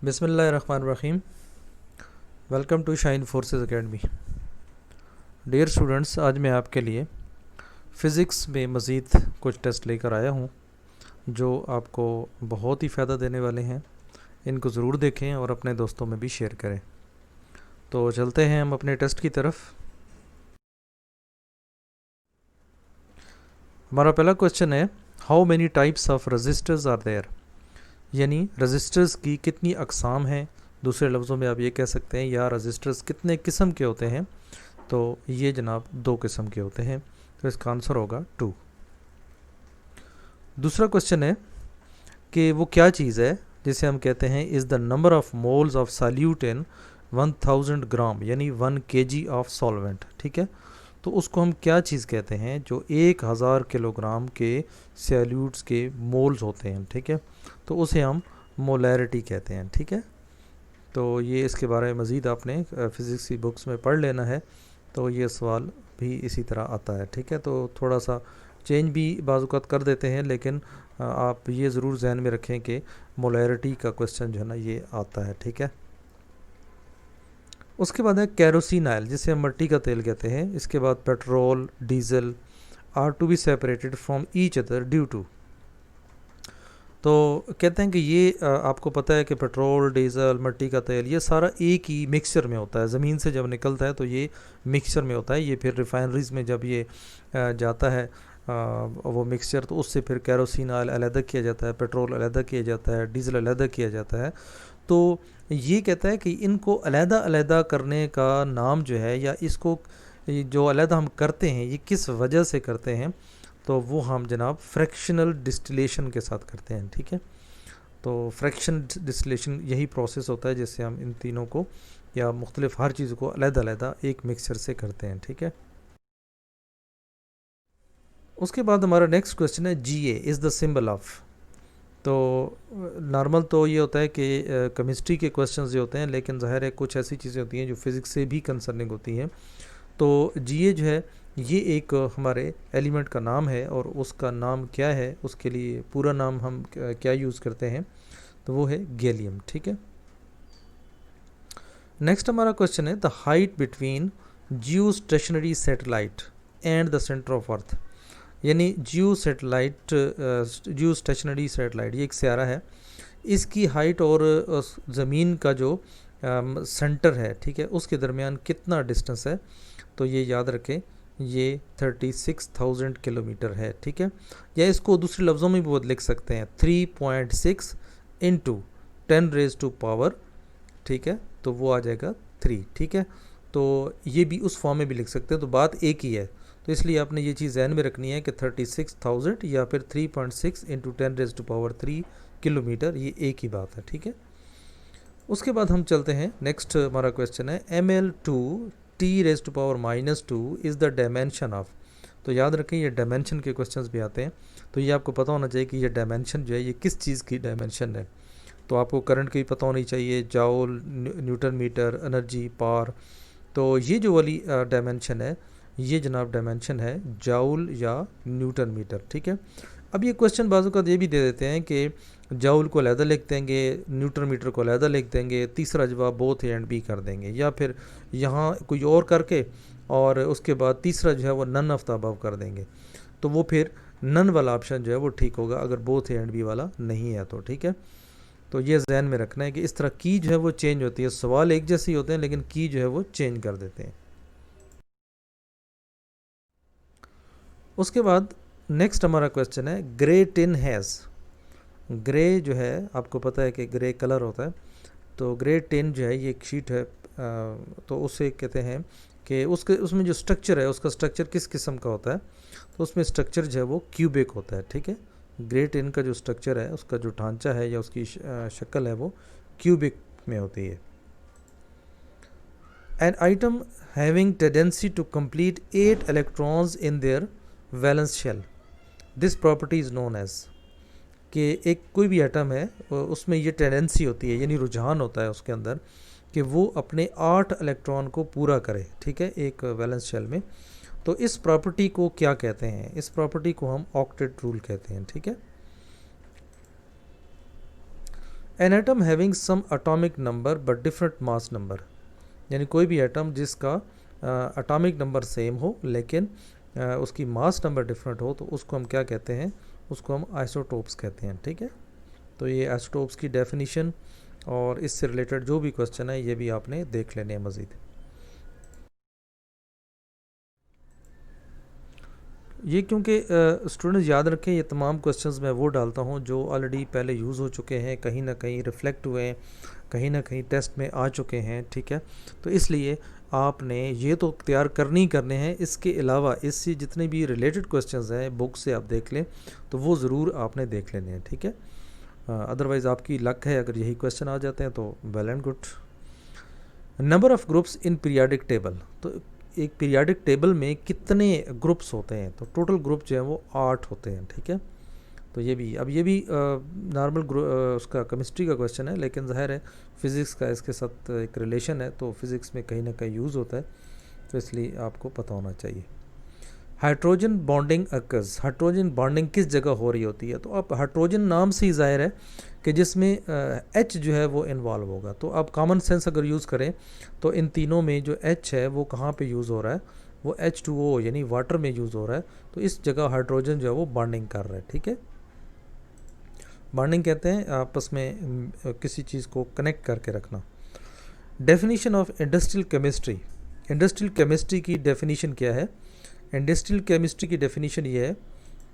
बिस्मिल्लाहिर्रहमानिर्रहीम। Welcome to Shine Forces Academy. Dear students, आज मैं आपके लिए फ़िज़िक्स में मज़ीद कुछ टेस्ट लेकर आया हूँ जो आपको बहुत ही फ़ायदा देने वाले हैं। इनको ज़रूर देखें और अपने दोस्तों में भी शेयर करें। तो चलते हैं हम अपने टेस्ट की तरफ। हमारा पहला क्वेश्चन है, how many types of registers are there, यानी रजिस्टर्स की कितनी अक़साम हैं। दूसरे लफ्ज़ों में आप ये कह सकते हैं या रजिस्टर्स कितने किस्म के होते हैं। तो ये जनाब 2 किस्म के होते हैं, तो इसका आंसर होगा 2। दूसरा क्वेश्चन है कि वो क्या चीज़ है जिसे हम कहते हैं is the number of moles of solute in 1000 ग्राम, यानी 1 kg ऑफ सॉल्वेंट। ठीक है, तो उसको हम क्या चीज़ कहते हैं जो 1000 किलोग्राम के सॉल्यूट्स के मोल्स होते हैं। ठीक है, तो उसे हम मोलैरिटी कहते हैं। ठीक है, तो ये इसके बारे में मज़ीद आपने फ़िज़िक्स की बुक्स में पढ़ लेना है। तो ये सवाल भी इसी तरह आता है। ठीक है, तो थोड़ा सा चेंज भी बाज़-औक़ात कर देते हैं, लेकिन आप ये ज़रूर ज़हन में रखें कि मोलैरिटी का क्वेश्चन जो है ना ये आता है। ठीक है, उसके बाद है केरोसिन ऑयल, जिसे हम मिट्टी का तेल कहते हैं। इसके बाद petrol, diesel are to be separated from each other due to. तो कहते हैं कि ये आपको पता है कि पेट्रोल, डीज़ल, मिट्टी का तेल ये सारा एक ही मिक्सचर में होता है। ज़मीन से जब निकलता है तो ये मिक्सचर में होता है। ये फिर रिफाइनरीज़ में जब ये जाता है वो मिक्सचर, तो उससे फिर केरोसिन ऑयल अलहदा किया जाता है, पेट्रोल अलहदा किया जाता है, डीज़ल अलहदा किया जाता है। तो ये कहता है कि इनको अलहदा अलहदा करने का नाम जो है, या इसको जो अलहदा हम करते हैं ये किस वजह से करते हैं, तो वो हम जनाब फ्रैक्शनल डिस्टिलेशन के साथ करते हैं। ठीक है, तो फ्रैक्शन डिस्टिलेशन यही प्रोसेस होता है जिससे हम इन तीनों को या मुख्तलिफ हर चीज़ को अलहदा अलहदा एक मिक्सचर से करते हैं। ठीक है, उसके बाद हमारा नेक्स्ट क्वेश्चन है, Ga is the symbol of. तो नॉर्मल तो ये होता है कि केमिस्ट्री के क्वेश्चंस जो होते हैं, लेकिन ज़ाहिर है कुछ ऐसी चीज़ें होती हैं जो फिज़िक्स से भी कंसर्निंग होती हैं। तो Ga जो है ये एक हमारे एलिमेंट का नाम है, और उसका नाम क्या है, उसके लिए पूरा नाम हम क्या यूज़ करते हैं, तो वो है गैलियम। ठीक है, नेक्स्ट हमारा क्वेश्चन है, the height between Jio stationery satellite and the centre of earth, यानी जियो स्टेशनरी सैटेलाइट ये एक सियारा है, इसकी हाइट और ज़मीन का जो सेंटर है, ठीक है, उसके दरमियान कितना डिस्टेंस है। तो ये याद रखें, ये 36,000 किलोमीटर है। ठीक है, या इसको दूसरे लफ्ज़ों में भी बहुत लिख सकते हैं, 3.6 इंटू 10⁻⁴। ठीक है, तो वो आ जाएगा 3। ठीक है, तो ये भी उस फॉर्म में भी लिख सकते हैं, तो बात एक ही है। तो इसलिए आपने ये चीज़ ज़हन में रखनी है कि 36,000 या फिर 3.6 इंटू 10⁻³ किलोमीटर, ये एक ही बात है। ठीक है, उसके बाद हम चलते हैं, नेक्स्ट हमारा क्वेश्चन है, ml2T⁻⁻² is the dimension of. तो याद रखें ये डायमेंशन के क्वेश्चंस भी आते हैं, तो ये आपको पता होना चाहिए कि ये डायमेंशन जो है ये किस चीज़ की डायमेंशन है। तो आपको करंट की पता होनी चाहिए, joule, newton meter, energy, power. तो ये जो वाली डायमेंशन है ये जनाब डायमेंशन है जाउल या न्यूटन मीटर। ठीक है, अब ये क्वेश्चन बाजू का ये भी दे देते हैं कि जाउल को अलहदा लिख देंगे, न्यूटन मीटर को अलहदा लिख देंगे, तीसरा जवाब बोथ ए एंड बी कर देंगे, या फिर यहाँ कोई और करके और उसके बाद तीसरा जो है वो नन ऑफ द अबव कर देंगे। तो वो फिर नन वाला ऑप्शन जो है वो ठीक होगा अगर बोथ ए एंड बी वाला नहीं है तो। ठीक है, तो ये जहन में रखना है कि इस तरह की जो है वो चेंज होती है, सवाल एक जैसे ही होते हैं लेकिन की जो है वो चेंज कर देते हैं। उसके बाद नेक्स्ट हमारा क्वेश्चन है, ग्रे टिन हैज़। ग्रे जो है आपको पता है कि ग्रे कलर होता है, तो ग्रे टिन जो है ये एक शीट है, तो उसे कहते हैं कि उसमें जो स्ट्रक्चर है उसका स्ट्रक्चर किस किस्म का होता है, तो उसमें स्ट्रक्चर जो है वो क्यूबिक होता है। ठीक है, ग्रे टिन का जो स्ट्रक्चर है उसका जो ढांचा है या उसकी शक्ल है वो क्यूबिक में होती है। An atom having tendency to complete 8 electrons in their valence shell, this property is known as. कि एक कोई भी एटम है उसमें ये टेंडेंसी होती है, यानी रुझान होता है उसके अंदर कि वो अपने 8 इलेक्ट्रॉन को पूरा करे। ठीक है, एक वैलेंस शेल में। तो इस प्रॉपर्टी को क्या कहते हैं, इस प्रॉपर्टी को हम ऑक्टेट रूल कहते हैं। ठीक है, an atom having same atomic number but different mass number, यानी कोई भी एटम जिसका एटॉमिक नंबर सेम हो लेकिन उसकी मास नंबर डिफरेंट हो, तो उसको हम क्या कहते हैं, उसको हम आइसोटोप्स कहते हैं। ठीक है, तो ये आइसोटोप्स की डेफिनेशन और इससे रिलेटेड जो भी क्वेश्चन है ये भी आपने देख लेने हैं मज़ीद। ये क्योंकि स्टूडेंट्स याद रखें, ये तमाम क्वेश्चंस मैं वो डालता हूँ जो ऑलरेडी पहले यूज़ हो चुके हैं, कहीं ना कहीं रिफ्लेक्ट हुए हैं, कहीं ना कहीं टेस्ट में आ चुके हैं। ठीक है, तो इसलिए आपने ये तो तैयार करने ही करने हैं, इसके अलावा इससे जितने भी रिलेटेड क्वेश्चंस हैं बुक से आप देख लें, तो वो ज़रूर आपने देख लेने हैं। ठीक है, अदरवाइज़ आपकी लक है, अगर यही क्वेश्चन आ जाते हैं तो well and good. Number of groups in periodic table, तो एक पीरियाडिक टेबल में कितने ग्रुप्स होते हैं, तो टोटल ग्रुप जो है वो 8 होते हैं। ठीक है, तो ये भी, अब ये भी नॉर्मल उसका केमिस्ट्री का क्वेश्चन है, लेकिन ज़ाहिर है फ़िज़िक्स का इसके साथ एक रिलेशन है, तो फिज़िक्स में कहीं ना कहीं यूज़ होता है, तो इसलिए आपको पता होना चाहिए। Hydrogen bonding occurs, hydrogen bonding किस जगह हो रही होती है, तो अब हाइड्रोजन नाम से ही ज़ाहिर है कि जिसमें एच जो है वो इन्वॉल्व होगा। तो अब कॉमन सेंस अगर यूज़ करें तो इन तीनों में जो एच है वो कहाँ पे यूज़ हो रहा है, वो H2O यानी वाटर में यूज़ हो रहा है, तो इस जगह हाइड्रोजन जो है वो बॉन्डिंग कर रहा है। ठीक है, बॉन्डिंग कहते हैं आपस में किसी चीज़ को कनेक्ट करके रखना। Definition of industrial chemistry, industrial chemistry की डेफिनीशन क्या है? इंडस्ट्रियल केमिस्ट्री की डेफिनीशन ये है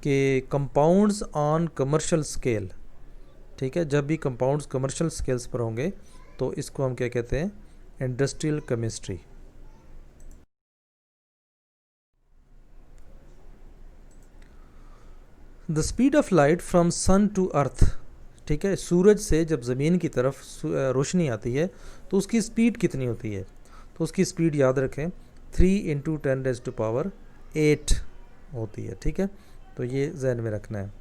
कि कंपाउंड्स ऑन कमर्शियल स्केल। ठीक है, जब भी कंपाउंड्स कमर्शियल स्केल्स पर होंगे तो इसको हम क्या कहते हैं, industrial chemistry. The speed of light from sun to earth, ठीक है, सूरज से जब ज़मीन की तरफ रोशनी आती है तो उसकी स्पीड कितनी होती है, तो उसकी स्पीड याद रखें 3 × 10⁸ होती है। ठीक है, तो ये जहन में रखना है।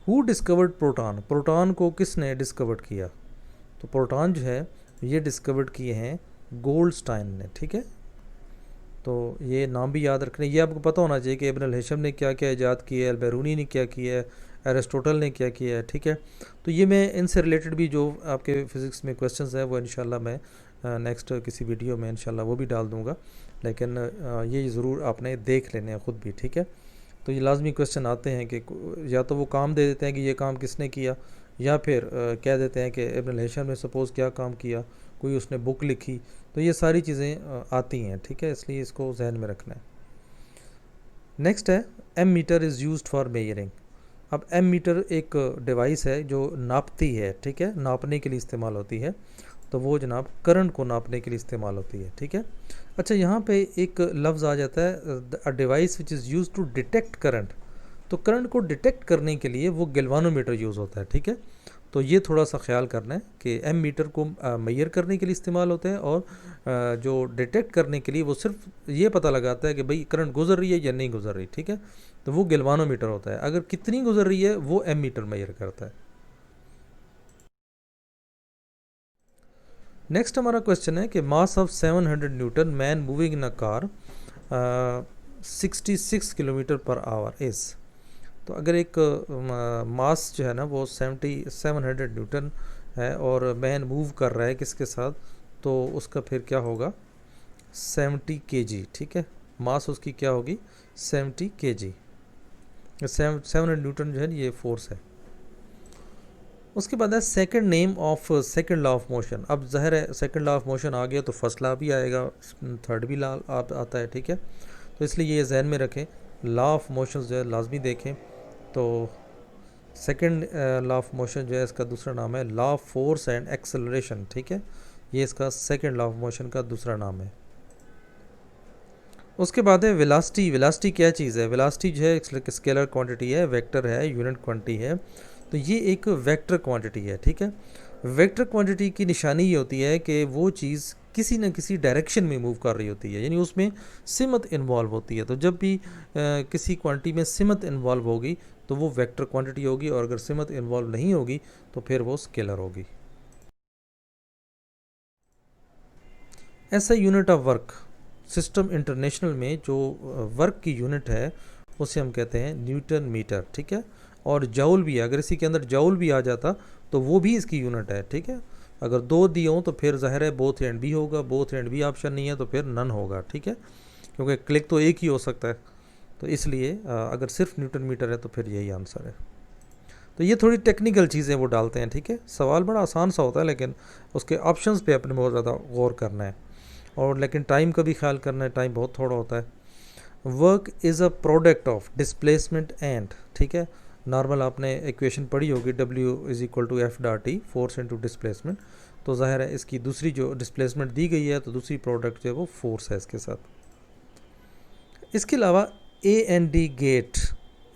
हु डिस्कवर्ड प्रोटॉन, प्रोटॉन को किसने डिस्कवर्ड किया, तो प्रोटॉन जो है ये डिस्कवर्ड किए हैं गोल्डस्टाइन ने। ठीक है, तो ये नाम भी याद रखने, ये आपको पता होना चाहिए कि इब्न अल हैशम ने क्या क्या ईजाद किया है, अलबैरूनी ने क्या किया है, एरिस्टोटल ने क्या किया है। ठीक है, तो ये मैं इनसे रिलेटेड भी जो आपके फ़िज़िक्स में क्वेश्चंस हैं वो इंशाल्लाह मैं नेक्स्ट किसी वीडियो में इंशाल्लाह वो भी डाल दूँगा, लेकिन ये ज़रूर आपने देख लेने हैं ख़ुद भी। ठीक है, तो ये लाजमी क्वेश्चन आते हैं कि या तो वो काम दे देते हैं कि ये काम किसने किया, या फिर कह देते हैं कि इब्न अल हैशम ने सपोज़ क्या काम किया, कोई उसने बुक लिखी, तो ये सारी चीज़ें आती हैं। ठीक है, इसलिए इसको जहन में रखना है। नेक्स्ट है ammeter is used for measuring. अब एम मीटर एक डिवाइस है जो नापती है। ठीक है, नापने के लिए इस्तेमाल होती है, तो वो जनाब करंट को नापने के लिए इस्तेमाल होती है। ठीक है, अच्छा यहाँ पे एक लफ्ज़ आ जाता है a device which is use to detect current, तो करंट को डिटेक्ट करने के लिए वो गैल्वानोमीटर यूज़ होता है। ठीक है, तो ये थोड़ा सा ख्याल करना है कि एम मीटर को मेजर करने के लिए इस्तेमाल होते हैं, और जो डिटेक्ट करने के लिए वो सिर्फ ये पता लगाता है कि भाई करंट गुजर रही है या नहीं गुजर रही। ठीक है, तो वो गैल्वानोमीटर होता है, अगर कितनी गुजर रही है वो एम मीटर मेजर करता है। नेक्स्ट हमारा क्वेश्चन है कि mass of 700 Newton man moving in a car 66 kilometre per hour is, तो अगर एक मास जो है ना वो 700 न्यूटन है और मैन मूव कर रहा है किसके साथ, तो उसका फिर क्या होगा 70 kg। ठीक है, मास उसकी क्या होगी 70 kg। 700 न्यूटन जो है ये फोर्स है। उसके बाद है second name of second law of motion. अब ज़ाहिर है सेकंड लॉ ऑफ मोशन आ गया तो फर्स्ट लॉ भी आएगा, थर्ड भी लॉ आता है। ठीक है, तो इसलिए ये जहन में रखें, लॉ ऑफ मोशन जो है लाजमी देखें। तो सेकंड लॉ ऑफ मोशन जो है इसका दूसरा नाम है law of force and acceleration. ठीक है, ये इसका सेकंड लॉ ऑफ मोशन का दूसरा नाम है। उसके बाद है वेलोसिटी। वेलोसिटी क्या चीज़ है, वेलोसिटी जो है एक स्केलर क्वांटिटी है, वेक्टर है, यूनिट क्वांटिटी है, तो ये एक वेक्टर क्वांटिटी है। ठीक है, वेक्टर क्वांटिटी की निशानी ये होती है कि वो चीज़ किसी न किसी डायरेक्शन में मूव कर रही होती है, यानी उसमें सिमत इन्वॉल्व होती है। तो जब भी किसी क्वांटिटी में सिमत इन्वॉल्व होगी तो वो वेक्टर क्वांटिटी होगी, और अगर सिमत इन्वॉल्व नहीं होगी तो फिर वो स्केलर होगी। ऐसा unit of work, system international में जो वर्क की यूनिट है उसे हम कहते हैं न्यूटन मीटर। ठीक है, और जूल भी है, अगर इसी के अंदर जूल भी आ जाता तो वो भी इसकी यूनिट है, ठीक है। अगर दो दिए हों तो फिर ज़ाहिर है बोथ एंड भी होगा, बोथ एंड भी ऑप्शन नहीं है तो फिर नन होगा, ठीक है, क्योंकि क्लिक तो एक ही हो सकता है। तो इसलिए अगर सिर्फ न्यूटन मीटर है तो फिर यही आंसर है। तो ये थोड़ी टेक्निकल चीज़ें वो डालते हैं, ठीक है। सवाल बड़ा आसान सा होता है लेकिन उसके ऑप्शंस पे अपने बहुत ज़्यादा गौर करना है, और लेकिन टाइम का भी ख्याल करना है, टाइम बहुत थोड़ा होता है। Work is a product of displacement and, ठीक है, नॉर्मल आपने इक्वेशन पढ़ी होगी, W is equal to F dot T, force into displacement. तो ज़ाहिर है इसकी दूसरी जो डिस्प्लेसमेंट दी गई है तो दूसरी प्रोडक्ट जो है वो फोर्स है इसके साथ। इसके अलावा A N D get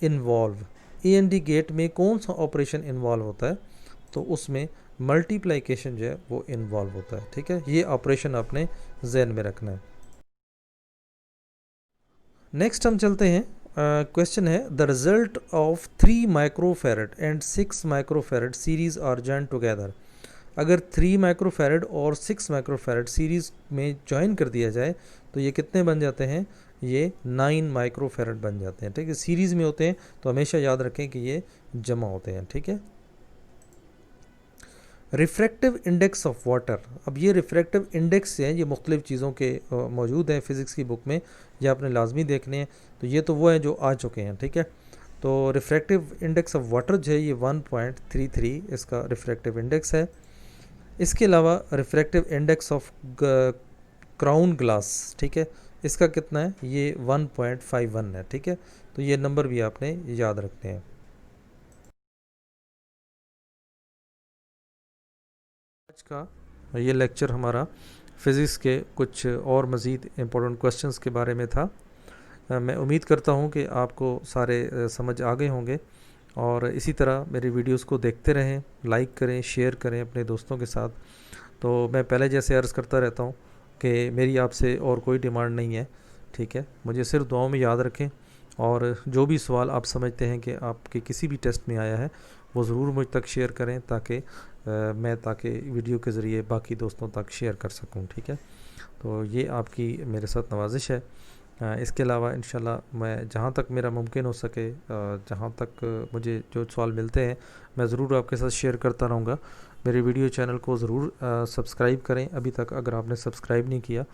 involve, A N D gate में कौन सा ऑपरेशन इन्वॉल्व होता है, तो उसमें मल्टीप्लाइकेशन जो है वो इन्वॉल्व होता है, ठीक है। ये ऑपरेशन आपने जहन में रखना है। नेक्स्ट हम चलते हैं, क्वेश्चन है the result of 3 microfarad and 6 microfarad series are join together. अगर 3 माइक्रोफेरेड और 6 माइक्रोफेरेड सीरीज़ में ज्वाइन कर दिया जाए तो ये कितने बन जाते हैं, ये 9 माइक्रोफेरेड बन जाते हैं, ठीक है। सीरीज़ में होते हैं तो हमेशा याद रखें कि ये जमा होते हैं, ठीक है। रिफ्रैक्टिव इंडेक्स ऑफ वाटर, अब ये रिफ्रैक्टिव इंडेक्स हैं, ये मुख्तलिफ़ चीज़ों के मौजूद हैं फ़िज़िक्स की बुक में, ये आपने लाजमी देखने हैं। तो ये तो वो हैं जो आ चुके हैं, ठीक है। तो रिफ्रैक्टिव इंडेक्स ऑफ वाटर जो है ये 1.33 इसका रिफ्रैक्टिव इंडेक्स है। इसके अलावा refractive index of crown glass, ठीक है, इसका कितना है, ये 1.51 है, ठीक है। तो ये नंबर भी आपने याद रखने हैं। आज का ये लेक्चर हमारा फ़िज़िक्स के कुछ और मज़ीद इम्पोर्टेंट क्वेश्चंस के बारे में था। मैं उम्मीद करता हूँ कि आपको सारे समझ आ गए होंगे, और इसी तरह मेरी वीडियोस को देखते रहें, लाइक करें, शेयर करें अपने दोस्तों के साथ। तो मैं पहले जैसे अर्ज़ करता रहता हूँ कि मेरी आपसे और कोई डिमांड नहीं है, ठीक है। मुझे सिर्फ दुआओं में याद रखें, और जो भी सवाल आप समझते हैं कि आपके किसी भी टेस्ट में आया है वो ज़रूर मुझ तक शेयर करें, ताकि ताकि वीडियो के ज़रिए बाकी दोस्तों तक शेयर कर सकूं, ठीक है। तो ये आपकी मेरे साथ नवाजिश है। इसके अलावा इंशाल्लाह मैं जहाँ तक मेरा मुमकिन हो सके, जहाँ तक मुझे जो सवाल मिलते हैं मैं ज़रूर आपके साथ शेयर करता रहूँगा। मेरे वीडियो चैनल को ज़रूर सब्सक्राइब करें अभी तक अगर आपने सब्सक्राइब नहीं किया।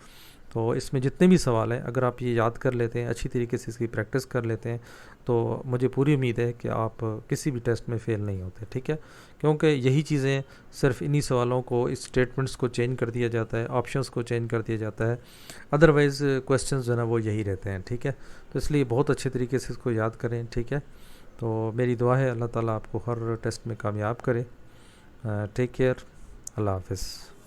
तो इसमें जितने भी सवाल हैं अगर आप ये याद कर लेते हैं, अच्छी तरीके से इसकी प्रैक्टिस कर लेते हैं, तो मुझे पूरी उम्मीद है कि आप किसी भी टेस्ट में फ़ेल नहीं होते, ठीक है। क्योंकि यही चीज़ें सिर्फ इन्हीं सवालों को, इस स्टेटमेंट्स को चेंज कर दिया जाता है, ऑप्शंस को चेंज कर दिया जाता है, अदरवाइज़ क्वेश्चंस जो है ना वो यही रहते हैं, ठीक है। तो इसलिए बहुत अच्छे तरीके से इसको याद करें, ठीक है। तो मेरी दुआ है अल्लाह ताला आपको हर टेस्ट में कामयाब करे। टेक केयर, अल्लाह हाफ़िज़।